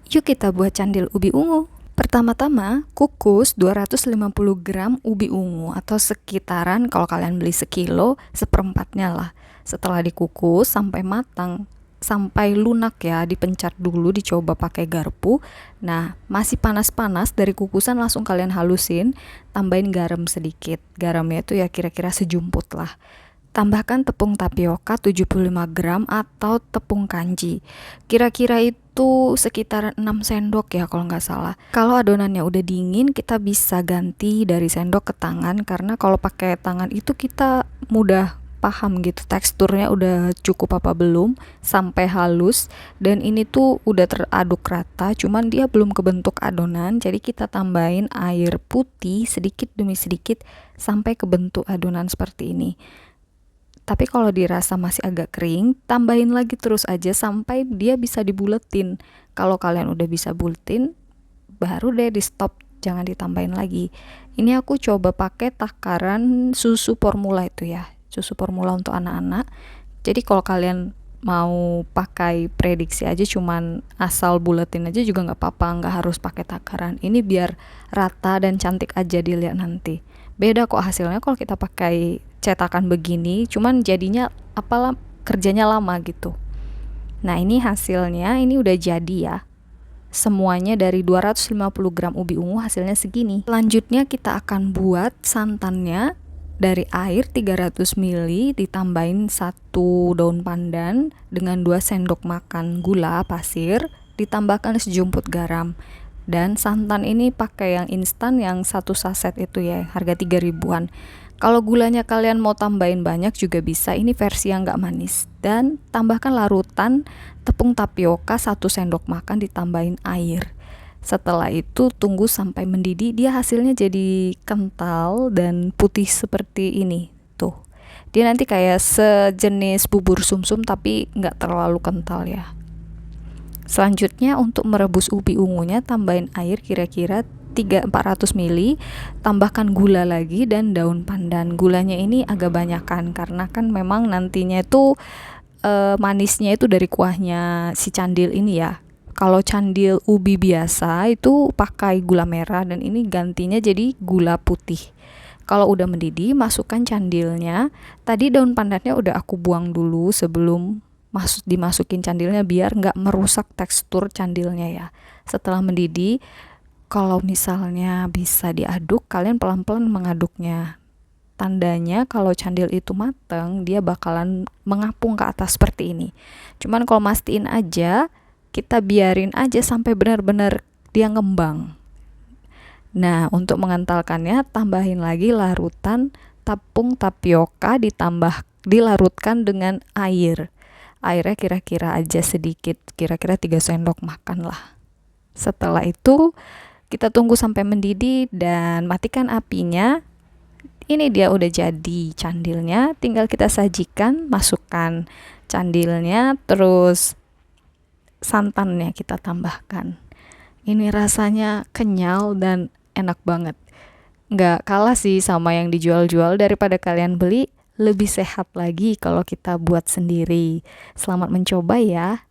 Yuk kita buat candil ubi ungu. Pertama-tama, kukus 250 gram ubi ungu atau sekitaran kalau kalian beli sekilo, seperempatnya lah. Setelah dikukus sampai matang, sampai lunak ya, dipencet dulu, dicoba pakai garpu. Nah, masih panas-panas dari kukusan langsung kalian halusin, tambahin garam sedikit. Garamnya itu ya kira-kira sejumput lah. Tambahkan tepung tapioka 75 gram atau tepung kanji. Kira-kira itu sekitar 6 sendok ya kalau nggak salah. Kalau adonannya udah dingin, kita bisa ganti dari sendok ke tangan, karena kalau pakai tangan itu kita mudah paham gitu teksturnya udah cukup apa belum sampai halus, dan ini tuh udah teraduk rata, cuman dia belum kebentuk adonan. Jadi kita tambahin air putih sedikit demi sedikit sampai kebentuk adonan seperti ini. Tapi kalau dirasa masih agak kering, tambahin lagi terus aja sampai dia bisa dibuletin. Kalau kalian udah bisa buletin, baru deh di stop, jangan ditambahin lagi. Ini aku coba pakai takaran susu formula itu ya, susu formula untuk anak-anak. Jadi kalau kalian mau pakai prediksi aja, cuman asal buletin aja juga nggak apa-apa, nggak harus pakai takaran. Ini biar rata dan cantik aja dilihat nanti. Beda kok hasilnya kalau kita pakai cetakan begini, cuman jadinya apalah, kerjanya lama gitu. Nah, ini hasilnya, ini udah jadi ya. Semuanya dari 250 gram ubi ungu hasilnya segini. Selanjutnya kita akan buat santannya. Dari air 300 ml ditambahin 1 daun pandan dengan 2 sendok makan gula pasir, ditambahkan sejumput garam. Dan santan ini pakai yang instan, yang 1 saset itu ya, harga 3 ribuan. Kalau gulanya kalian mau tambahin banyak juga bisa, ini versi yang nggak manis. Dan tambahkan larutan tepung tapioka 1 sendok makan ditambahin air. Setelah itu tunggu sampai mendidih, dia hasilnya jadi kental dan putih seperti ini tuh. Dia nanti kayak sejenis bubur sumsum tapi nggak terlalu kental ya. Selanjutnya untuk merebus ubi ungunya, tambahin air kira-kira 400 ml, tambahkan gula lagi dan daun pandan. Gulanya ini agak banyakan karena kan memang nantinya itu manisnya itu dari kuahnya si candil ini ya. Kalau candil ubi biasa itu pakai gula merah, dan ini gantinya jadi gula putih. Kalau udah mendidih, masukkan candilnya. Tadi daun pandannya udah aku buang dulu sebelum dimasukin candilnya biar nggak merusak tekstur candilnya ya. Setelah mendidih, kalau misalnya bisa diaduk, kalian pelan-pelan mengaduknya. Tandanya kalau candil itu matang, dia bakalan mengapung ke atas seperti ini. Cuman kalau mastiin aja, kita biarin aja sampai benar-benar dia ngembang. Nah, untuk mengentalkannya, tambahin lagi larutan tepung tapioka, dilarutkan dengan air. Airnya kira-kira aja sedikit, kira-kira 3 sendok makan lah. Setelah itu kita tunggu sampai mendidih dan matikan apinya. Ini dia udah jadi candilnya, tinggal kita sajikan, masukkan candilnya, terus santannya kita tambahkan. Ini rasanya kenyal dan enak banget. Nggak kalah sih sama yang dijual-jual. Daripada kalian beli, lebih sehat lagi kalau kita buat sendiri. Selamat mencoba ya.